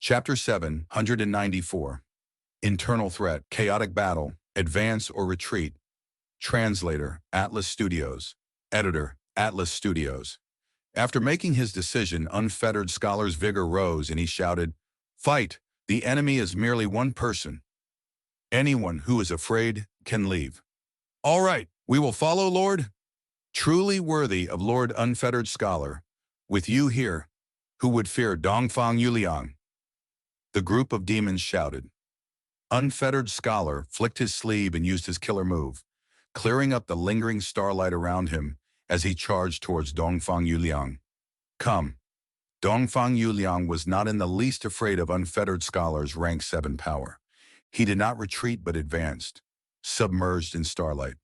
Chapter 794. Internal Threat, Chaotic Battle, Advance or Retreat. Translator, Atlas Studios. Editor, Atlas Studios. After making his decision, Unfettered Scholar's vigor rose and he shouted, "Fight! The enemy is merely one person. Anyone who is afraid can leave." "All right, we will follow, Lord." "Truly worthy of Lord Unfettered Scholar. With you here, who would fear Dongfang Yuliang?" The group of demons shouted. Unfettered Scholar flicked his sleeve and used his killer move, clearing up the lingering starlight around him as he charged towards Dongfang Yuliang. "Come." Dongfang Yuliang was not in the least afraid of Unfettered Scholar's rank 7 power. He did not retreat but advanced, submerged in starlight.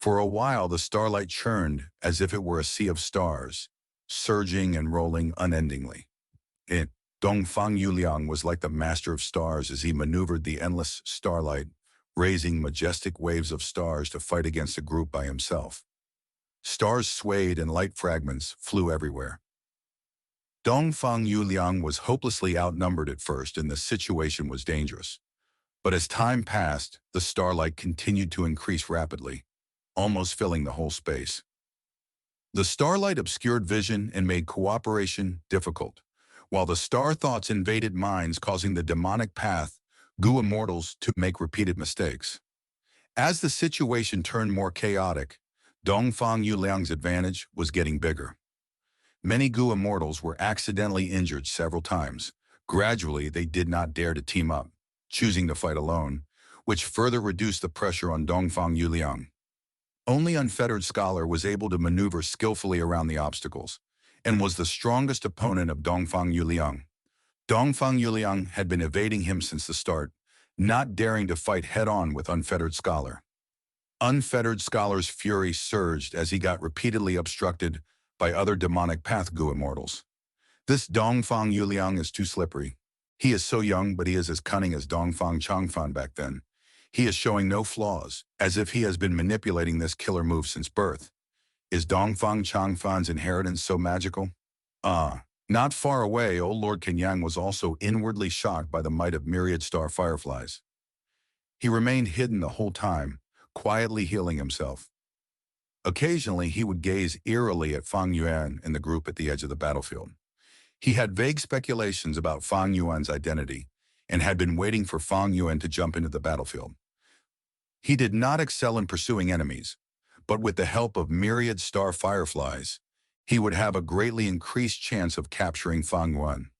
For a while the starlight churned as if it were a sea of stars, surging and rolling unendingly. Dongfang Yuliang was like the master of stars as he maneuvered the endless starlight, raising majestic waves of stars to fight against a group by himself. Stars swayed and light fragments flew everywhere. Dongfang Yuliang was hopelessly outnumbered at first and the situation was dangerous. But as time passed, the starlight continued to increase rapidly, almost filling the whole space. The starlight obscured vision and made cooperation difficult, while the star thoughts invaded minds, causing the demonic path, Gu immortals, to make repeated mistakes. As the situation turned more chaotic, Dongfang Yuliang's advantage was getting bigger. Many Gu immortals were accidentally injured several times. Gradually, they did not dare to team up, choosing to fight alone, which further reduced the pressure on Dongfang Yuliang. Only Unfettered Scholar was able to maneuver skillfully around the obstacles, and was the strongest opponent of Dongfang Yuliang. Dongfang Yuliang had been evading him since the start, not daring to fight head-on with Unfettered Scholar. Unfettered Scholar's fury surged as he got repeatedly obstructed by other demonic path Gu immortals. This Dongfang Yuliang is too slippery. He is so young, but he is as cunning as Dongfang Changfan back then. He is showing no flaws, as if he has been manipulating this killer move since birth. Is Dongfang Changfan's inheritance so magical? Not far away, old Lord Kenyang was also inwardly shocked by the might of myriad star fireflies. He remained hidden the whole time, quietly healing himself. Occasionally, he would gaze eerily at Fang Yuan and the group at the edge of the battlefield. He had vague speculations about Fang Yuan's identity and had been waiting for Fang Yuan to jump into the battlefield. He did not excel in pursuing enemies, but with the help of myriad star fireflies, he would have a greatly increased chance of capturing Fang Yuan.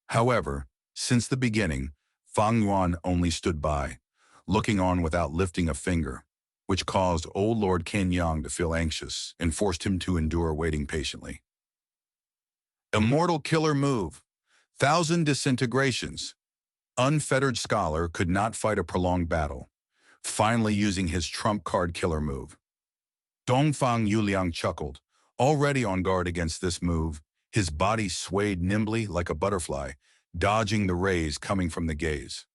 However, since the beginning, Fang Yuan only stood by, looking on without lifting a finger, which caused old Lord Kenyang to feel anxious and forced him to endure waiting patiently. Immortal Killer Move, 1,000 Disintegrations. Unfettered Scholar could not fight a prolonged battle, finally using his trump card killer move. Dongfang Yuliang chuckled, already on guard against this move. His body swayed nimbly like a butterfly, dodging the rays coming from the gaze.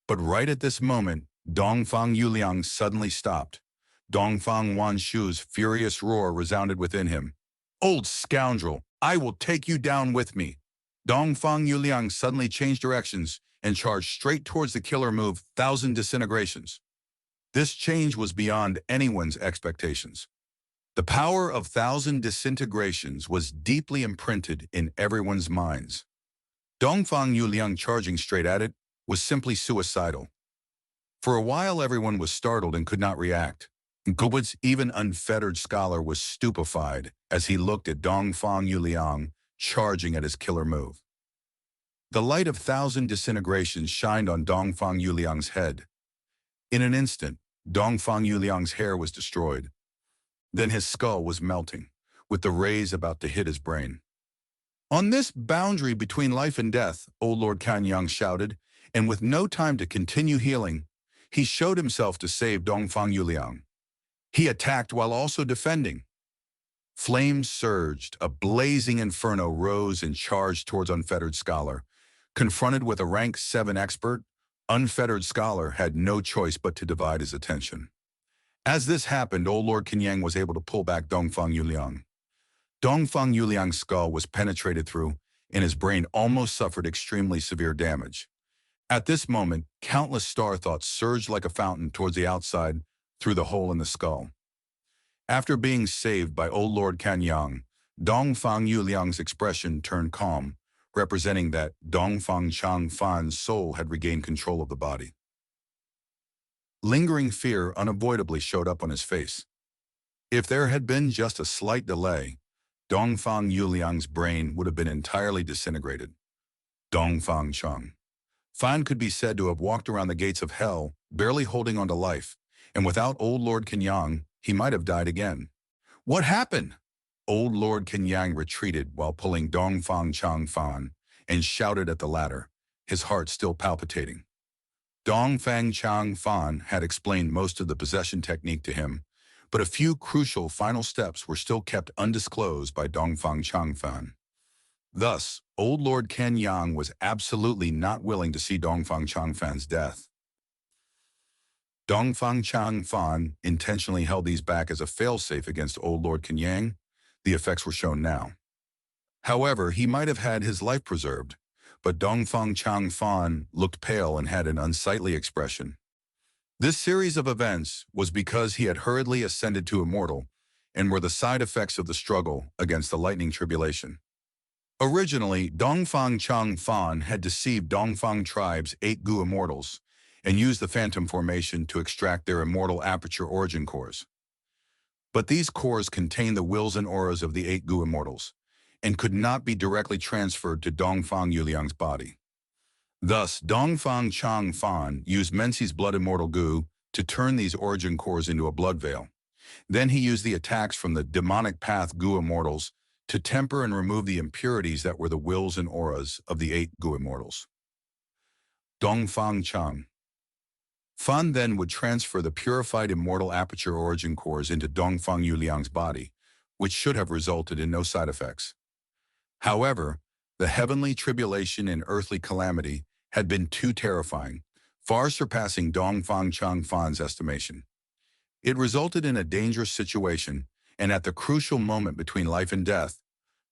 But right at this moment, Dongfang Yuliang suddenly stopped. Dongfang Wanshu's furious roar resounded within him. "Old scoundrel, I will take you down with me." Dongfang Yuliang suddenly changed directions and charged straight towards the killer move, 1,000 Disintegrations. This change was beyond anyone's expectations. The power of 1,000 Disintegrations was deeply imprinted in everyone's minds. Dongfang Yuliang charging straight at it was simply suicidal. For a while everyone was startled and could not react. Gubit's even Unfettered Scholar was stupefied as he looked at Dongfang Yuliang charging at his killer move. The light of 1,000 Disintegrations shined on Dongfang Yuliang's head. In an instant, Dongfang Yuliang's hair was destroyed. Then his skull was melting, with the rays about to hit his brain. On this boundary between life and death, old Lord Kenyang shouted, and with no time to continue healing, he showed himself to save Dongfang Yuliang. He attacked while also defending. Flames surged, a blazing inferno rose and charged towards Unfettered Scholar. Confronted with a rank 7 expert, Unfettered Scholar had no choice but to divide his attention. As this happened, old Lord Kenyang was able to pull back Dongfang Yuliang. Dongfang Yuliang's skull was penetrated through, and his brain almost suffered extremely severe damage. At this moment, countless star thoughts surged like a fountain towards the outside through the hole in the skull. After being saved by old Lord Kanyang, Dongfang Yuliang's expression turned calm, representing that Dongfang Chang Fan's soul had regained control of the body. Lingering fear unavoidably showed up on his face. If there had been just a slight delay, Dongfang Yuliang's brain would have been entirely disintegrated. Dongfang Chang Fan could be said to have walked around the gates of hell, barely holding on to life, and without old Lord Kenyang, he might have died again. What happened? Old Lord Kenyang retreated while pulling Dongfang Chang Fan and shouted at the latter, his heart still palpitating. Dongfang Chang Fan had explained most of the possession technique to him, but a few crucial final steps were still kept undisclosed by Dongfang Chang Fan. Thus, old Lord Kenyang was absolutely not willing to see Dongfang Chang Fan's death. Dongfang Chang Fan intentionally held these back as a failsafe against old Lord Kenyang. The effects were shown now. However, he might have had his life preserved, but Dongfang Chang Fan looked pale and had an unsightly expression. This series of events was because he had hurriedly ascended to immortal and were the side effects of the struggle against the lightning tribulation. Originally, Dongfang Chang Fan had deceived Dongfang tribe's 8 Gu immortals and used the phantom formation to extract their immortal aperture origin cores. But these cores contained the wills and auras of the 8 Gu immortals and could not be directly transferred to Dongfang Yuliang's body. Thus, Dongfang Chang Fan used Mensi's blood immortal Gu to turn these origin cores into a blood veil. Then he used the attacks from the demonic path Gu immortals to temper and remove the impurities that were the wills and auras of the 8 Gu immortals. Dongfang Chang Fan then would transfer the purified immortal aperture origin cores into Dongfang Yuliang's body, which should have resulted in no side effects. However, the heavenly tribulation and earthly calamity had been too terrifying, far surpassing Dongfang Chang Fan's estimation. It resulted in a dangerous situation, and at the crucial moment between life and death,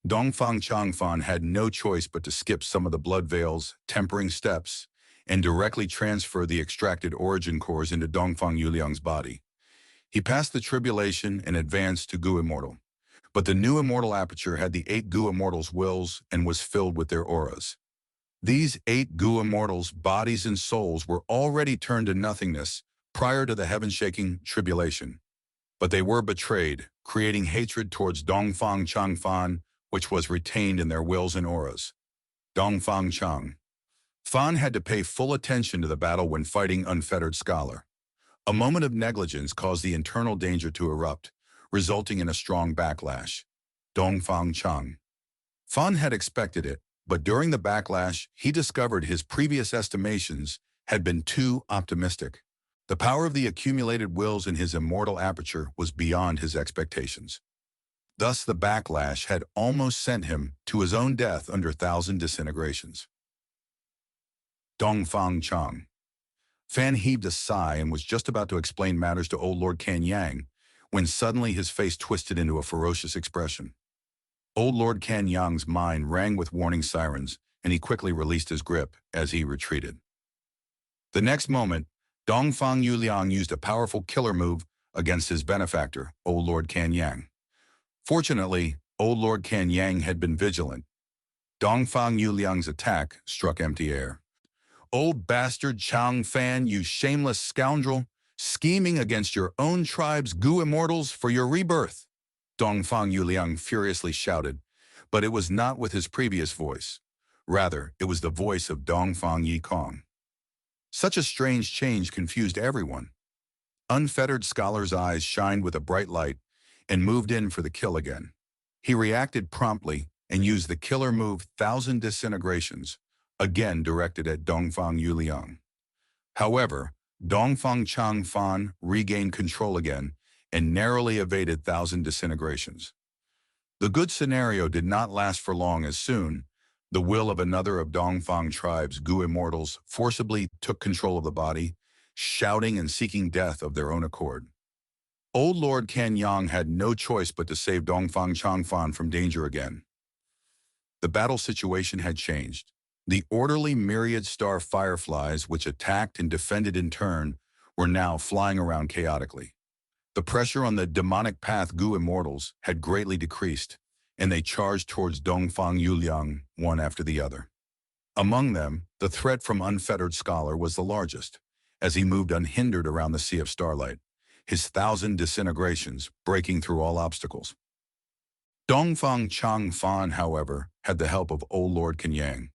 Dongfang Chang Fan had no choice but to skip some of the blood veils, tempering steps, and directly transfer the extracted origin cores into Dongfang Yuliang's body. He passed the tribulation and advanced to Gu Immortal. But the new immortal aperture had the 8 Gu immortals' wills and was filled with their auras. These 8 Gu immortals' bodies and souls were already turned to nothingness prior to the heaven-shaking tribulation. But they were betrayed, creating hatred towards Dongfang Chang Fan, which was retained in their wills and auras. Dongfang Chang Fan had to pay full attention to the battle when fighting Unfettered Scholar. A moment of negligence caused the internal danger to erupt, resulting in a strong backlash. Dongfang Chang Fan had expected it, but during the backlash, he discovered his previous estimations had been too optimistic. The power of the accumulated wills in his immortal aperture was beyond his expectations. Thus, the backlash had almost sent him to his own death under 1,000 disintegrations. Dongfang Chang Fan heaved a sigh and was just about to explain matters to old Lord Kanyang when suddenly his face twisted into a ferocious expression. Old Lord Kanyang's mind rang with warning sirens, and he quickly released his grip as he retreated. The next moment, Dongfang Yuliang used a powerful killer move against his benefactor, old Lord Kanyang. Fortunately, old Lord Kanyang had been vigilant. Dongfang Yuliang's attack struck empty air. Old bastard Chang Fan, you shameless scoundrel, scheming against your own tribe's Gu immortals for your rebirth, Dongfang Yuliang furiously shouted, but it was not with his previous voice. Rather, it was the voice of Dongfang Yikong. Such a strange change confused everyone. Unfettered Scholar's eyes shined with a bright light and moved in for the kill again. He reacted promptly and used the killer move 1,000 disintegrations, again directed at Dongfang Yuliang. However, Dongfang Chang Fan regained control again and narrowly evaded 1,000 disintegrations. The good scenario did not last for long as soon the will of another of Dongfang tribe's Gu immortals forcibly took control of the body, shouting and seeking death of their own accord. Old Lord Kanyang had no choice but to save Dongfang Chang Fan from danger again. The battle situation had changed. The orderly myriad star fireflies, which attacked and defended in turn, were now flying around chaotically. The pressure on the demonic path Gu immortals had greatly decreased, and they charged towards Dongfang Yuliang one after the other. Among them, the threat from Unfettered Scholar was the largest, as he moved unhindered around the Sea of Starlight, his 1,000 disintegrations breaking through all obstacles. Dongfang Changfan, however, had the help of old Lord Kenyang.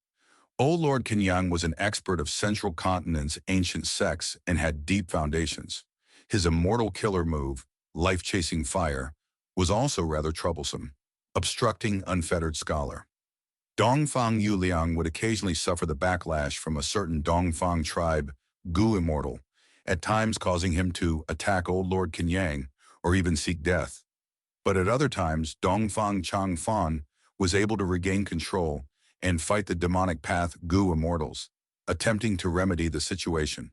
Old Lord Kenyang was an expert of Central Continent's ancient sects and had deep foundations. His immortal killer move, life-chasing fire, was also rather troublesome, obstructing Unfettered Scholar. Dongfang Yuliang would occasionally suffer the backlash from a certain Dongfang tribe, Gu Immortal, at times causing him to attack old Lord Kenyang or even seek death. But at other times, Dongfang Changfan was able to regain control and fight the demonic path Gu Immortals, attempting to remedy the situation.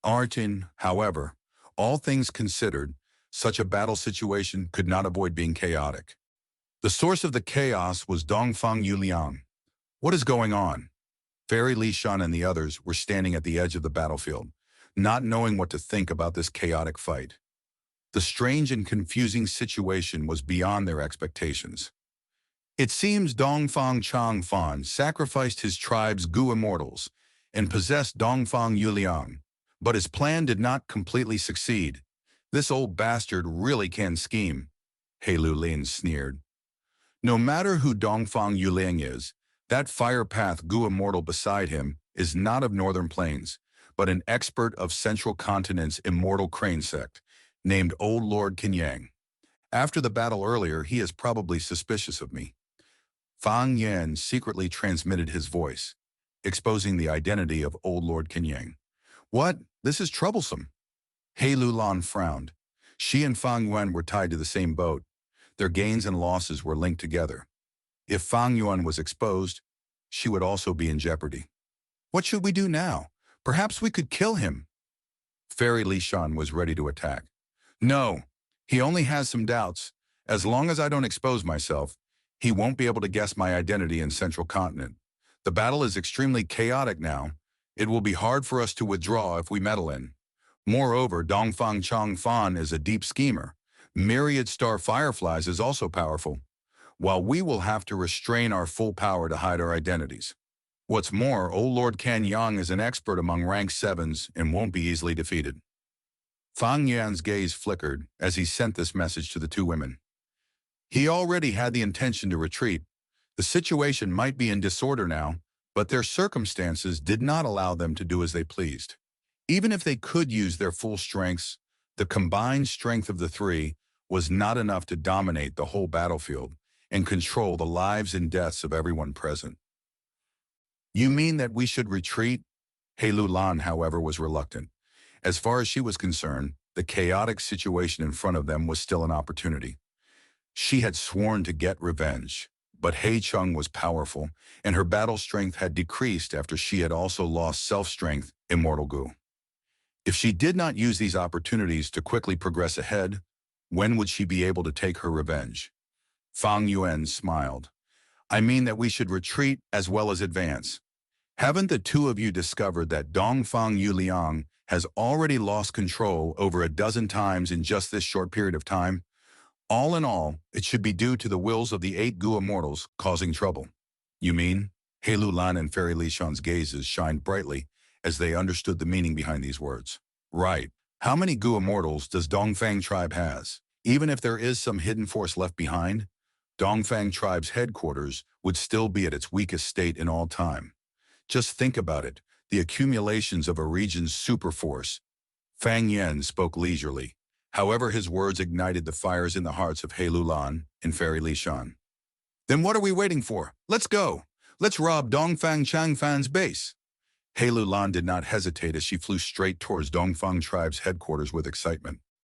Artin, however, all things considered, such a battle situation could not avoid being chaotic. The source of the chaos was Dongfang Yuliang. What is going on? Fairy Li Shan and the others were standing at the edge of the battlefield, not knowing what to think about this chaotic fight. The strange and confusing situation was beyond their expectations. It seems Dongfang Changfan sacrificed his tribe's Gu immortals and possessed Dongfang Yuliang, but his plan did not completely succeed. This old bastard really can scheme, He Lu Lin sneered. No matter who Dongfang Yuliang is, that fire path Gu immortal beside him is not of Northern Plains, but an expert of Central Continent's immortal crane sect, named Old Lord Kenyang. After the battle earlier, he is probably suspicious of me. Fang Yan secretly transmitted his voice, exposing the identity of Old Lord Kenyang. What? This is troublesome. He Lu Lan frowned. She and Fang Yuan were tied to the same boat. Their gains and losses were linked together. If Fang Yuan was exposed, she would also be in jeopardy. What should we do now? Perhaps we could kill him. Fairy Li Shan was ready to attack. No, he only has some doubts. As long as I don't expose myself, he won't be able to guess my identity in Central Continent. The battle is extremely chaotic now. It will be hard for us to withdraw if we meddle in. Moreover, Dongfang Changfan is a deep schemer. Myriad Star Fireflies is also powerful, while we will have to restrain our full power to hide our identities. What's more, old Lord Kenyang is an expert among rank 7s and won't be easily defeated. Fang Yan's gaze flickered as he sent this message to the two women. He already had the intention to retreat. The situation might be in disorder now, but their circumstances did not allow them to do as they pleased. Even if they could use their full strengths, the combined strength of the three was not enough to dominate the whole battlefield and control the lives and deaths of everyone present. You mean that we should retreat? He Lu Lan, however, was reluctant. As far as she was concerned, the chaotic situation in front of them was still an opportunity. She had sworn to get revenge, but He Chung was powerful, and her battle strength had decreased after she had also lost self-strength, Immortal Gu. If she did not use these opportunities to quickly progress ahead, when would she be able to take her revenge? Fang Yuan smiled. I mean that we should retreat as well as advance. Haven't the two of you discovered that Dongfang Yuliang has already lost control over a dozen times in just this short period of time? All in all, it should be due to the wills of the 8 Gu immortals causing trouble. You mean? He Lu Lan and Fairy Li Shan's gazes shined brightly as they understood the meaning behind these words. Right. How many Gu immortals does Dongfang tribe has? Even if there is some hidden force left behind, Dongfang tribe's headquarters would still be at its weakest state in all time. Just think about it, the accumulations of a region's superforce. Fang Yan spoke leisurely. However, his words ignited the fires in the hearts of He Lu Lan and Fairy Li Shan. Then what are we waiting for? Let's go. Let's rob Dongfang Changfan's base. He Lu Lan did not hesitate as she flew straight towards Dongfang tribe's headquarters with excitement.